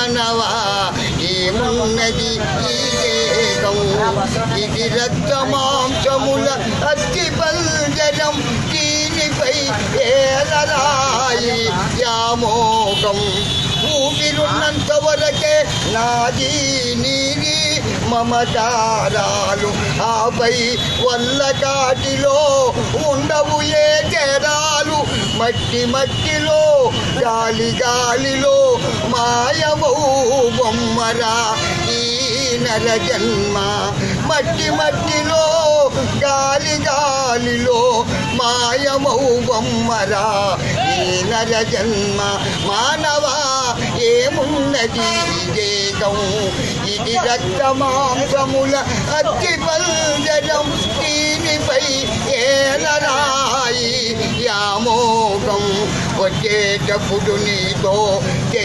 మానవా ఏమున్నది ఈ దేహం ఇది రక్త మాంసముల అస్థి పంజరం దీనిపై ఏలరాయి యామోకం ఊపిరున్నంత వరకే నాది నీది మమకారాలు ఆపై వల్ల కాటిలో ఉండవు ఏ తెరాలు మట్టి మట్టిలో గాలి గాలిలో మాయమౌ బొమ్మరా ఈ నర జన్మ మట్టి మట్టిలో గాలి గాలిలో మాయమౌ బొమ్మరా ఈ నర జన్మ మానవా ఏమున్నది దేహం ఇది రక్త మాంసముల అస్థి పంజరం దీనిపై ఏలరాయి యామోకం వచ్చేటప్పుడు నీతో